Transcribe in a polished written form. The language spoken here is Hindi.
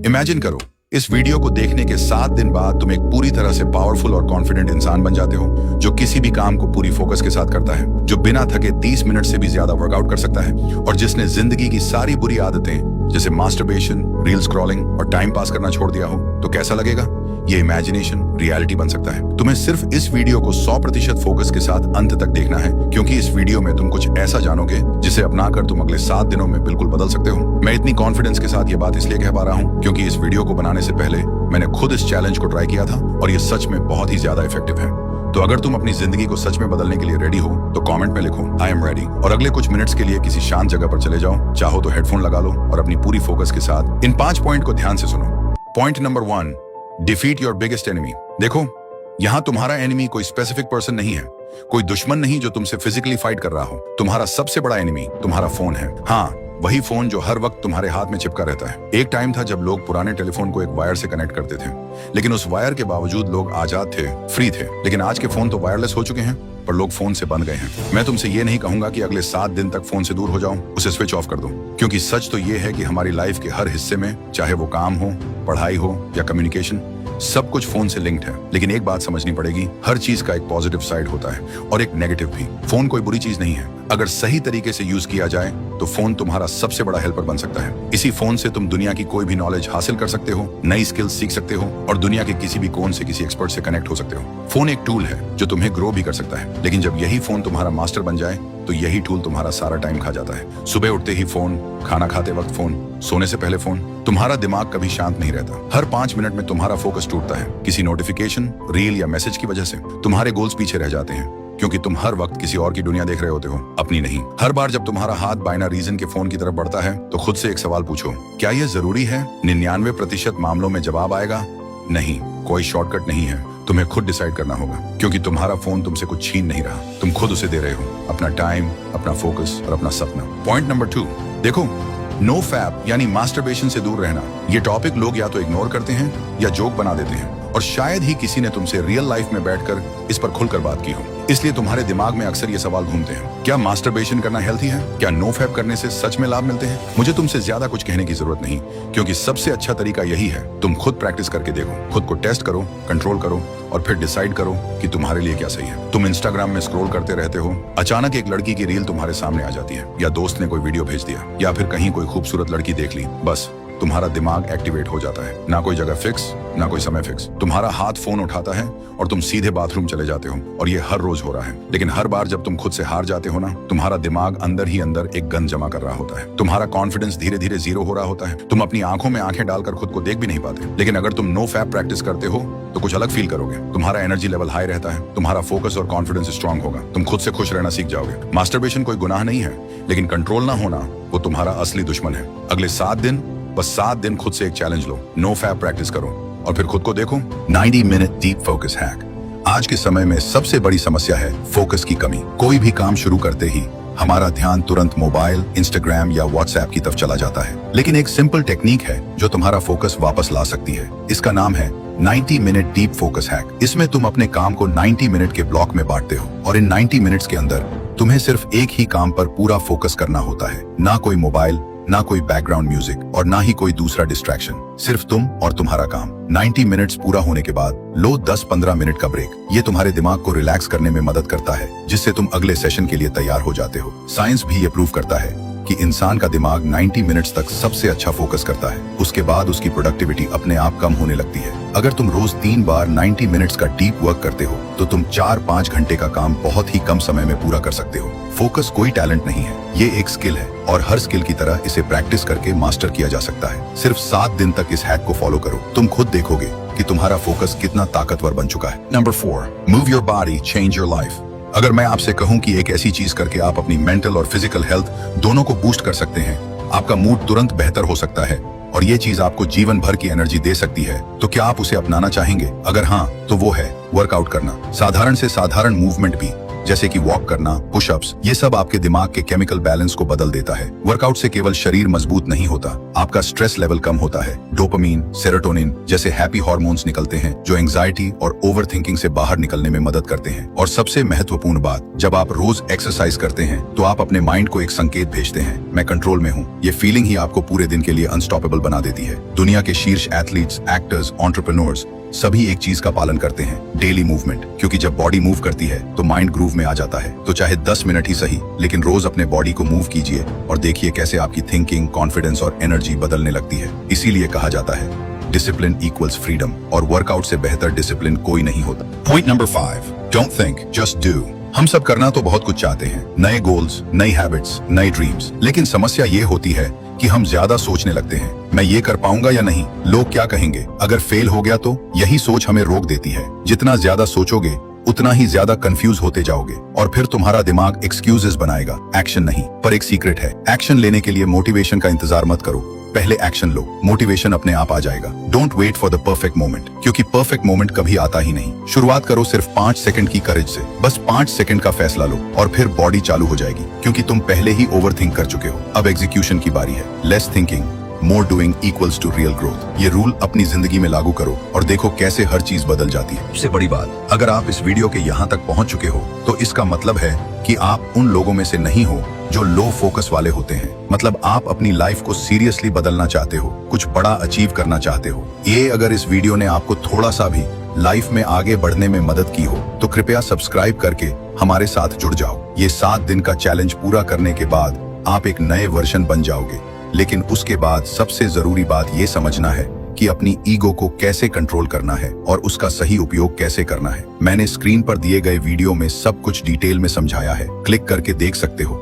इमेजिन करो, इस वीडियो को देखने के 7 दिन बाद तुम एक पूरी तरह से पावरफुल और कॉन्फिडेंट इंसान बन जाते हो, जो किसी भी काम को पूरी फोकस के साथ करता है, जो बिना थके 30 मिनट से भी ज्यादा वर्कआउट कर सकता है, और जिसने जिंदगी की सारी बुरी आदतें जैसे मास्टरबेशन, रील स्क्रॉलिंग और टाइम पास करना छोड़ दिया हो। तो कैसा लगेगा? ये इमेजिनेशन रियलिटी बन सकता है। तुम्हें सिर्फ इस वीडियो को 100% फोकस के साथ अंत तक देखना है, क्योंकि इस वीडियो में तुम कुछ ऐसा जानोगे जिसे अपनाकर तुम अगले 7 दिनों में बिल्कुल बदल सकते हो। मैं इतनी कॉन्फिडेंस के साथ ये बात इसलिए कह पा रहा हूँ क्योंकि इस वीडियो को बनाने से पहले मैंने खुद इस चैलेंज को ट्राई किया था और ये सच में बहुत ही ज्यादा इफेक्टिव है। तो अगर तुम अपनी जिंदगी को सच में बदलने के लिए रेडी हो तो कमेंट में लिखो आई एम रेडी, और अगले कुछ मिनट्स के लिए किसी शांत जगह पर चले जाओ। चाहो तो हेडफोन लगा लो और अपनी पूरी फोकस के साथ इन 5 पॉइंट को ध्यान से सुनो। Point number 1, defeat your biggest enemy. देखो, यहाँ तुम्हारा एनिमी कोई स्पेसिफिक पर्सन नहीं है, कोई दुश्मन नहीं जो तुमसे फिजिकली फाइट कर रहा हो। तुम्हारा सबसे बड़ा एनिमी तुम्हारा फोन है। हाँ, वही फोन जो हर वक्त तुम्हारे हाथ में चिपका रहता है। एक टाइम था जब लोग पुराने टेलीफोन को एक वायर से कनेक्ट करते थे, लेकिन उस वायर के बावजूद लोग आजाद थे, फ्री थे। लेकिन आज के फोन तो वायरलेस हो चुके हैं, पर लोग फोन से बन गए हैं। मैं तुमसे ये नहीं कहूंगा कि अगले 7 दिन तक फोन से दूर हो जाओ, उसे स्विच ऑफ कर दो, क्योंकि सच तो ये है कि हमारी लाइफ के हर हिस्से में, चाहे वो काम हो, पढ़ाई हो या कम्युनिकेशन, सब कुछ फोन से लिंक्ड है। लेकिन एक बात समझनी पड़ेगी, हर चीज का एक पॉजिटिव साइड होता है और एक नेगेटिव भी। फोन कोई बुरी चीज नहीं है। अगर सही तरीके से यूज किया जाए तो फोन तुम्हारा सबसे बड़ा हेल्पर बन सकता है। इसी फोन से तुम दुनिया की कोई भी नॉलेज हासिल कर सकते हो, नई स्किल्स सीख सकते हो और दुनिया के किसी भी कोन से किसी एक्सपर्ट से कनेक्ट हो सकते हो। फोन एक टूल है जो तुम्हें ग्रो भी कर सकता है, लेकिन जब यही फोन तुम्हारा मास्टर बन जाए तो यही टूल तुम्हारा सारा टाइम खा जाता है। सुबह उठते ही फोन, खाना खाते वक्त फोन, सोने से पहले फोन। तुम्हारा दिमाग कभी शांत नहीं रहता। हर 5 मिनट में तुम्हारा फोकस टूटता है, किसी नोटिफिकेशन, रील या मैसेज की वजह से। तुम्हारे गोल्स पीछे रह जाते हैं क्योंकि तुम हर वक्त किसी और की दुनिया देख रहे होते हो, अपनी नहीं। हर बार जब तुम्हारा हाथ बाइना रीजन के फोन की तरफ बढ़ता है तो खुद से एक सवाल पूछो, क्या यह जरूरी है? 99% मामलों में जवाब आएगा नहीं। कोई शॉर्टकट नहीं है, तुम्हें खुद डिसाइड करना होगा, क्योंकि तुम्हारा फोन तुमसे कुछ छीन नहीं रहा, तुम खुद उसे दे रहे हो, अपना टाइम, अपना फोकस और अपना सपना। पॉइंट नंबर 2, देखो, नो फैप यानी मास्टरबेशन से दूर रहना। ये टॉपिक लोग या तो इग्नोर करते हैं या जोक बना देते हैं, और शायद ही किसी ने तुमसे रियल लाइफ में बैठकर इस पर खुलकर बात की हो। इसलिए तुम्हारे दिमाग में अक्सर ये सवाल घूमते हैं, क्या मास्टरबेशन करना हेल्थी है? क्या नो फैप करने से सच में लाभ मिलते हैं? मुझे तुमसे ज्यादा कुछ कहने की जरूरत नहीं, क्योंकि सबसे अच्छा तरीका यही है, तुम खुद प्रैक्टिस करके देखो, खुद को टेस्ट करो, कंट्रोल करो और फिर डिसाइड करो कि तुम्हारे लिए क्या सही है। तुम इंस्टाग्राम में स्क्रॉल करते रहते हो, अचानक एक लड़की की रील तुम्हारे सामने आ जाती है, या दोस्त ने कोई वीडियो भेज दिया, या फिर कहीं कोई खूबसूरत लड़की देख ली, बस तुम्हारा दिमाग एक्टिवेट हो जाता है। ना कोई जगह फिक्स, ना कोई समय फिक्स। तुम्हारा हाथ फोन उठाता है और तुम सीधे बाथरूम चले जाते हो, और ये हर रोज हो रहा है। लेकिन हर बार जब तुम खुद से हार जाते हो ना, तुम्हारा दिमाग अंदर ही अंदर एक गन जमा कर रहा होता है। तुम्हारा कॉन्फिडेंस धीरे धीरे जीरो हो रहा होता है। तुम अपनी आंखों में आंखें डालकर खुद को देख भी नहीं पाते। लेकिन अगर तुम नो फैप प्रैक्टिस करते हो तो कुछ अलग फील करोगे। तुम्हारा एनर्जी लेवल हाई रहता है, तुम्हारा फोकस और कॉन्फिडेंस स्ट्रांग होगा, तुम खुद से खुश रहना सीख जाओगे। मास्टरबेशन कोई गुनाह नहीं है, लेकिन कंट्रोल ना होना वो तुम्हारा असली दुश्मन है। अगले 7 दिन, बस 7 दिन खुद से एक चैलेंज लो, नो फैप प्रैक्टिस करो और फिर खुद को देखो। 90 मिनट डीप फोकस हैक। आज के समय में सबसे बड़ी समस्या है फोकस की कमी। कोई भी काम शुरू करते ही हमारा ध्यान तुरंत मोबाइल, इंस्टाग्राम या व्हाट्सएप की तरफ चला जाता है। लेकिन एक सिंपल टेक्निक है जो तुम्हारा फोकस वापस ला सकती है। इसका नाम है 90 मिनट डीप फोकस हैक। इसमें तुम अपने काम को 90 मिनट के ब्लॉक में बांटते हो, और इन 90 मिनट्स के अंदर तुम्हें सिर्फ एक ही काम पर पूरा फोकस करना होता है। ना कोई मोबाइल, ना कोई बैकग्राउंड म्यूजिक और ना ही कोई दूसरा डिस्ट्रैक्शन, सिर्फ तुम और तुम्हारा काम। 90 मिनट्स पूरा होने के बाद लो 10-15 मिनट का ब्रेक। ये तुम्हारे दिमाग को रिलैक्स करने में मदद करता है, जिससे तुम अगले सेशन के लिए तैयार हो जाते हो। साइंस भी ये प्रूव करता है कि इंसान का दिमाग 90 मिनट्स तक सबसे अच्छा फोकस करता है। उसके बाद उसकी प्रोडक्टिविटी अपने आप कम होने लगती है। अगर तुम रोज 3 बार 90 मिनट्स का डीप वर्क करते हो तो तुम 4-5 घंटे का काम बहुत ही कम समय में पूरा कर सकते हो। फोकस कोई टैलेंट नहीं है, ये एक स्किल है, और हर स्किल की तरह इसे प्रैक्टिस करके मास्टर किया जा सकता है। सिर्फ 7 दिन तक इस हैक को फॉलो करो, तुम खुद देखोगे कि तुम्हारा फोकस कितना ताकतवर बन चुका है। Number 4, move your body, change your life. अगर मैं आपसे कहूं कि एक ऐसी चीज करके आप अपनी मेंटल और फिजिकल हेल्थ दोनों को बूस्ट कर सकते हैं, आपका मूड तुरंत बेहतर हो सकता है और ये चीज आपको जीवन भर की एनर्जी दे सकती है, तो क्या आप उसे अपनाना चाहेंगे? अगर हाँ, तो वो है वर्कआउट करना। साधारण से साधारण मूवमेंट भी जैसे कि वॉक करना, पुशअप्स, ये सब आपके दिमाग के केमिकल बैलेंस को बदल देता है। वर्कआउट से केवल शरीर मजबूत नहीं होता, आपका स्ट्रेस लेवल कम होता है। डोपामीन, सेरोटोनिन जैसे हैप्पी हार्मोन्स निकलते हैं जो एंजाइटी और ओवर थिंकिंग से बाहर निकलने में मदद करते हैं। और सबसे महत्वपूर्ण बात, जब आप रोज एक्सरसाइज करते हैं तो आप अपने माइंड को एक संकेत भेजते हैं, मैं कंट्रोल में हूँ। ये फीलिंग ही आपको पूरे दिन के लिए अनस्टॉपेबल बना देती है। दुनिया के शीर्ष एथलीट्स, एक्टर्स, एंटरप्रेन्योर्स सभी एक चीज का पालन करते हैं, डेली मूवमेंट। क्योंकि जब बॉडी मूव करती है तो माइंड ग्रूव में आ जाता है। तो चाहे 10 मिनट ही सही, लेकिन रोज अपने बॉडी को मूव कीजिए और देखिए कैसे आपकी थिंकिंग, कॉन्फिडेंस और एनर्जी बदलने लगती है। इसीलिए कहा जाता है डिसिप्लिन इक्वल्स फ्रीडम, और वर्कआउट से बेहतर डिसिप्लिन कोई नहीं होता। Point number 5, don't think, just do. हम सब करना तो बहुत कुछ चाहते हैं, नए गोल्स, नई हैबिट्स, नई ड्रीम्स, लेकिन समस्या ये होती है कि हम ज्यादा सोचने लगते हैं, मैं ये कर पाऊंगा या नहीं, लोग क्या कहेंगे, अगर फेल हो गया तो। यही सोच हमें रोक देती है। जितना ज्यादा सोचोगे उतना ही ज्यादा कंफ्यूज होते जाओगे और फिर तुम्हारा दिमाग एक्सक्यूजेस बनाएगा, एक्शन नहीं। पर एक सीक्रेट है, एक्शन लेने के लिए मोटिवेशन का इंतजार मत करो, पहले एक्शन लो, मोटिवेशन अपने आप आ जाएगा। Don't wait for the perfect moment, क्योंकि परफेक्ट मोमेंट कभी आता ही नहीं। शुरुआत करो सिर्फ 5 सेकंड की करेज से, बस 5 सेकंड का फैसला लो और फिर बॉडी चालू हो जाएगी, क्योंकि तुम पहले ही ओवरथिंक कर चुके हो। अब एग्जीक्यूशन की बारी है। Less thinking, more doing equals to real growth. ये रूल अपनी जिंदगी में लागू करो और देखो कैसे हर चीज बदल जाती है। सबसे बड़ी बात, अगर आप इस वीडियो के यहाँ तक पहुँच चुके हो तो इसका मतलब है कि आप उन लोगों में से नहीं हो जो लो फोकस वाले होते हैं। मतलब आप अपनी लाइफ को सीरियसली बदलना चाहते हो, कुछ बड़ा अचीव करना चाहते हो। ये अगर इस वीडियो ने आपको थोड़ा सा भी लाइफ में आगे बढ़ने में मदद की हो तो कृपया सब्सक्राइब करके हमारे साथ जुड़ जाओ। ये 7 दिन का चैलेंज पूरा करने के बाद आप एक नए वर्जन बन जाओगे। लेकिन उसके बाद सबसे जरूरी बात ये समझना है कि अपनी ईगो को कैसे कंट्रोल करना है और उसका सही उपयोग कैसे करना है। मैंने स्क्रीन पर दिए गए वीडियो में सब कुछ डिटेल में समझाया है, क्लिक करके देख सकते हो।